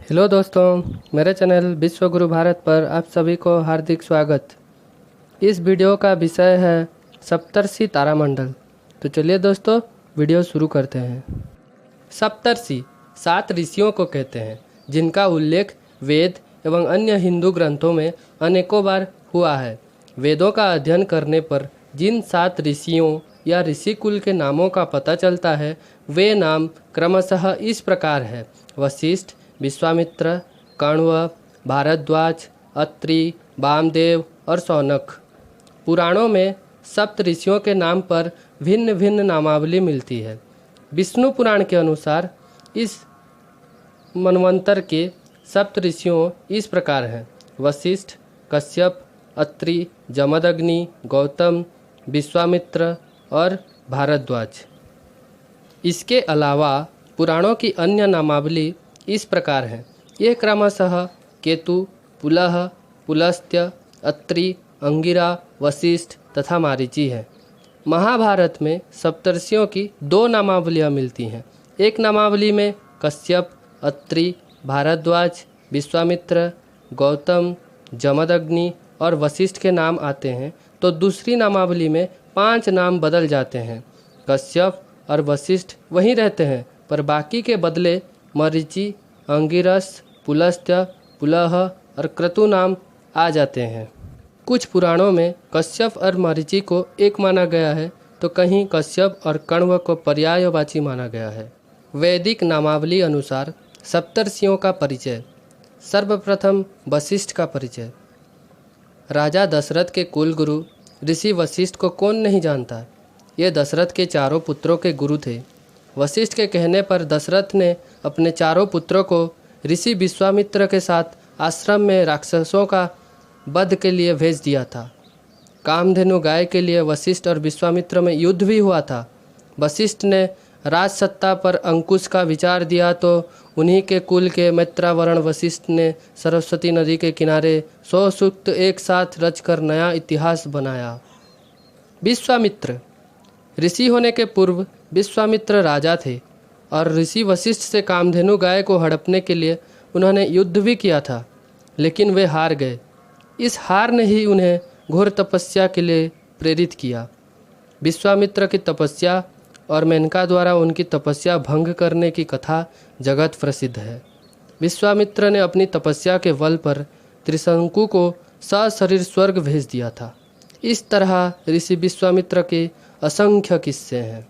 Hello दोस्तों, मेरे channel विश्व गुरु भारत पर आप सभी को हार्दिक स्वागत। इस वीडियो का विषय है सप्तर्षि तारामंडल। तो चलिए दोस्तों, वीडियो शुरू करते हैं। सप्तर्षि 7 ऋषियों को कहते हैं जिनका उल्लेख वेद एवं अन्य हिंदू ग्रंथों में अनेकों बार हुआ है। वेदों का अध्ययन करने पर जिन 7 ऋषियों या ऋषि कुल के नामों का पता चलता है वे नाम क्रमशः इस प्रकार है: वशिष्ठ, विश्वामित्र, कण्व, भारद्वाज, अत्रि, वामदेव और शौनक। पुराणों में सप्त ऋषियों के नाम पर भिन्न भिन्न नामावली मिलती है। विष्णु पुराण के अनुसार इस मनवंतर के सप्त ऋषियों इस प्रकार हैं: वशिष्ठ, कश्यप, अत्रि, जमदग्नि, गौतम, विश्वामित्र और भारद्वाज। इसके अलावा पुराणों की अन्य नामावली इस प्रकार है। ये क्रमशः केतु, पुलह, पुलस्त्य, अत्रि, अंगिरा, वशिष्ठ तथा मारीची है। महाभारत में सप्तर्षियों की 2 नामावलियाँ मिलती हैं। एक नामावली में कश्यप, अत्रि, भारद्वाज, विश्वामित्र, गौतम, जमदग्नि और वशिष्ठ के नाम आते हैं, तो दूसरी नामावली में 5 नाम बदल जाते हैं। कश्यप और वशिष्ठ वहीं रहते हैं, पर बाकी के बदले मरीचि, अंगिरस, पुलस्त्य, पुलह और क्रतु नाम आ जाते हैं। कुछ पुराणों में कश्यप और मरीचि को एक माना गया है, तो कहीं कश्यप और कण्व को पर्यायवाची माना गया है। वैदिक नामावली अनुसार सप्तर्षियों का परिचय। सर्वप्रथम वशिष्ठ का परिचय। राजा दशरथ के कुलगुरु ऋषि वशिष्ठ को कौन नहीं जानता। ये दशरथ के चारों पुत्रों के गुरु थे। वशिष्ठ के कहने पर दशरथ ने अपने चारों पुत्रों को ऋषि विश्वामित्र के साथ आश्रम में राक्षसों का वध के लिए भेज दिया था। कामधेनु गाय के लिए वशिष्ठ और विश्वामित्र में युद्ध भी हुआ था। वशिष्ठ ने राजसत्ता पर अंकुश का विचार दिया तो उन्हीं के कुल के मैत्रावरण वशिष्ठ ने सरस्वती नदी के किनारे 100 सूक्त एक साथ रचकर नया इतिहास बनाया। विश्वामित्र। ऋषि होने के पूर्व विश्वामित्र राजा थे और ऋषि वशिष्ठ से कामधेनु गाय को हड़पने के लिए उन्होंने युद्ध भी किया था, लेकिन वे हार गए। इस हार ने ही उन्हें घोर तपस्या के लिए प्रेरित किया। विश्वामित्र की तपस्या और मेनका द्वारा उनकी तपस्या भंग करने की कथा जगत प्रसिद्ध है। विश्वामित्र ने अपनी तपस्या के बल पर त्रिशंकु को सशरीर स्वर्ग भेज दिया था। इस तरह ऋषि विश्वामित्र के असंख्य किस्से हैं।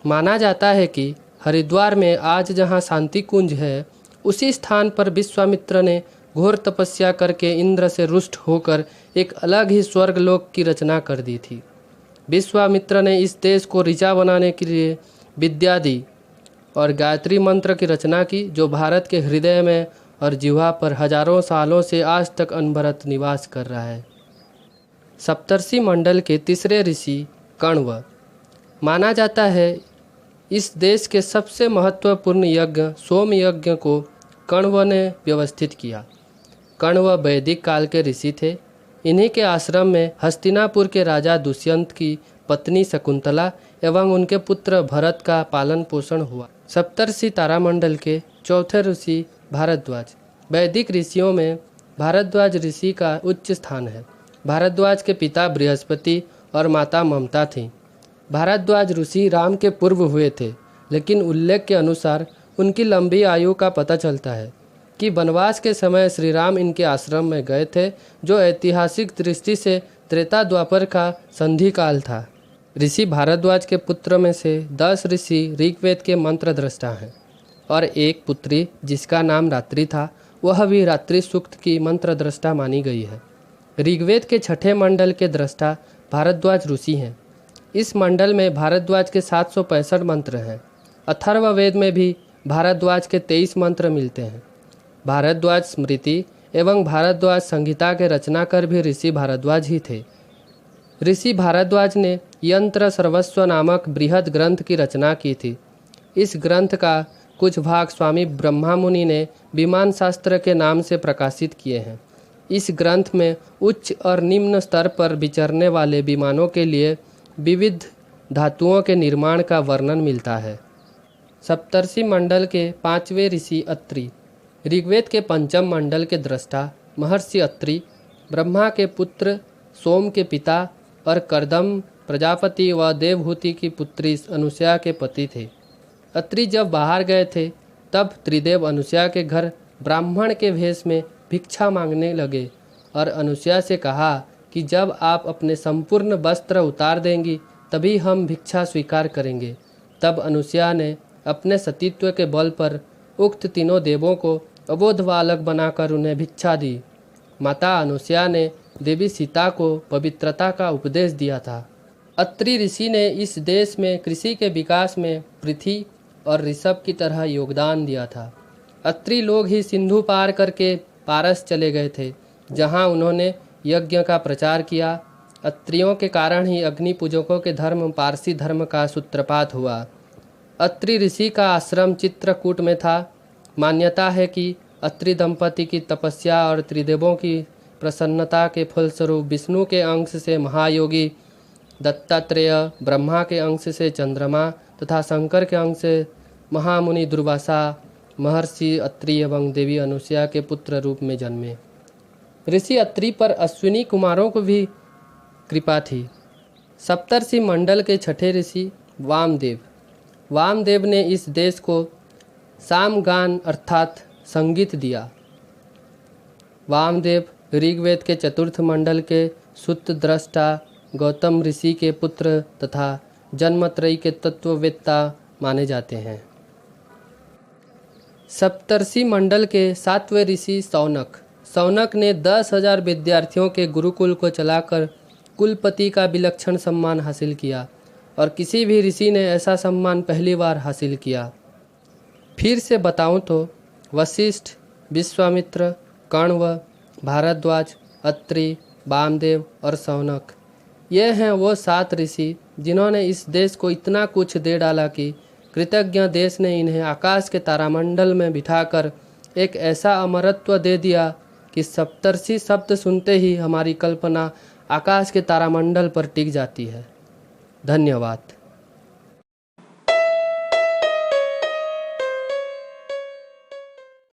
माना जाता है कि हरिद्वार में आज जहाँ शांति कुंज है, उसी स्थान पर विश्वामित्र ने घोर तपस्या करके इंद्र से रुष्ट होकर एक अलग ही स्वर्गलोक की रचना कर दी थी। विश्वामित्र ने इस देश को ऋचा बनाने के लिए विद्या दी और गायत्री मंत्र की रचना की, जो भारत के हृदय में और जिह्वा पर हजारों सालों से आज तक अनवरत निवास कर रहा है। सप्तर्षि मंडल के तीसरे ऋषि कण्व। माना जाता है इस देश के सबसे महत्वपूर्ण यज्ञ सोम यज्ञ को कण्व ने व्यवस्थित किया। कण्व वैदिक काल के ऋषि थे। इन्हीं के आश्रम में हस्तिनापुर के राजा दुष्यंत की पत्नी शकुंतला एवं उनके पुत्र भरत का पालन पोषण हुआ। सप्तर्षि तारामंडल के चौथे ऋषि भारद्वाज। वैदिक ऋषियों में भारद्वाज ऋषि का उच्च स्थान है। भारद्वाज के पिता बृहस्पति और माता ममता थीं। भारद्वाज ऋषि राम के पूर्व हुए थे, लेकिन उल्लेख के अनुसार उनकी लंबी आयु का पता चलता है कि वनवास के समय श्री राम इनके आश्रम में गए थे, जो ऐतिहासिक दृष्टि से त्रेता द्वापर का संधि काल था। ऋषि भारद्वाज के पुत्र में से 10 ऋषि ऋग्वेद के मंत्र दृष्टा हैं और एक पुत्री जिसका नाम रात्रि था, वह भी रात्रि सूक्त की मंत्र दृष्टा मानी गई है। ऋग्वेद के छठे मंडल के दृष्टा भारद्वाज ऋषि हैं। इस मंडल में भारद्वाज के 765 मंत्र हैं। अथर्ववेद में भी भारद्वाज के 23 मंत्र मिलते हैं। भारद्वाज स्मृति एवं भारद्वाज संहिता के रचनाकार भी ऋषि भारद्वाज ही थे। ऋषि भारद्वाज ने यंत्र सर्वस्व नामक बृहद ग्रंथ की रचना की थी। इस ग्रंथ का कुछ भाग स्वामी ब्रह्मा मुनि ने विमान शास्त्र के नाम से प्रकाशित किए हैं। इस ग्रंथ में उच्च और निम्न स्तर पर विचरने वाले विमानों के लिए विविध धातुओं के निर्माण का वर्णन मिलता है। सप्तर्षि मंडल के 5वें ऋषि अत्रि। ऋग्वेद के पंचम मंडल के दृष्टा महर्षि अत्रि ब्रह्मा के पुत्र सोम के पिता और कर्दम प्रजापति व देवहूति की पुत्री अनुसुया के पति थे। अत्रि जब बाहर गए थे तब त्रिदेव अनुसुया के घर ब्राह्मण के वेश में भिक्षा मांगने लगे और अनुसुया से कहा कि जब आप अपने संपूर्ण वस्त्र उतार देंगी तभी हम भिक्षा स्वीकार करेंगे। तब अनुसुया ने अपने सतीत्व के बल पर उक्त तीनों देवों को अबोध बालक बनाकर उन्हें भिक्षा दी। माता अनुसुया ने देवी सीता को पवित्रता का उपदेश दिया था। अत्रि ऋषि ने इस देश में कृषि के विकास में पृथ्वी और ऋषभ की तरह योगदान दिया था। अत्रि लोग ही सिंधु पार करके पारस चले गए थे, जहां उन्होंने यज्ञ का प्रचार किया। अत्रियों के कारण ही अग्नि पूजकों के धर्म पारसी धर्म का सूत्रपात हुआ। अत्रि ऋषि का आश्रम चित्रकूट में था। मान्यता है कि अत्रि दंपति की तपस्या और त्रिदेवों की प्रसन्नता के फलस्वरूप विष्णु के अंश से महायोगी दत्तात्रेय, ब्रह्मा के अंश से चंद्रमा तथा शंकर के अंश से महामुनि दुर्वासा महर्षि अत्रि एवं देवी अनुसुया के पुत्र रूप में जन्मे। ऋषि अत्रि पर अश्विनी कुमारों को भी कृपा थी। सप्तर्षि मंडल के छठे ऋषि वामदेव ने इस देश को सामगान अर्थात संगीत दिया। वामदेव ऋग्वेद के चतुर्थ मंडल के सुत दृष्टा गौतम ऋषि के पुत्र तथा जन्मत्रयी के तत्ववेत्ता माने जाते हैं। सप्तर्षि मंडल के सातवें ऋषि सौनक ने 10,000 विद्यार्थियों के गुरुकुल को चलाकर कुलपति का विलक्षण सम्मान हासिल किया और किसी भी ऋषि ने ऐसा सम्मान पहली बार हासिल किया। फिर से बताऊं तो वशिष्ठ, विश्वामित्र, कण्व, भारद्वाज, अत्रि, वामदेव और सौनक ये हैं वो 7 ऋषि जिन्होंने इस देश को इतना कुछ दे डाला कि कृतज्ञ देश ने इन्हें आकाश के तारामंडल में बिठाकर एक ऐसा अमरत्व दे दिया कि सप्तर्षि शब्द सुनते ही हमारी कल्पना आकाश के तारामंडल पर टिक जाती है। धन्यवाद।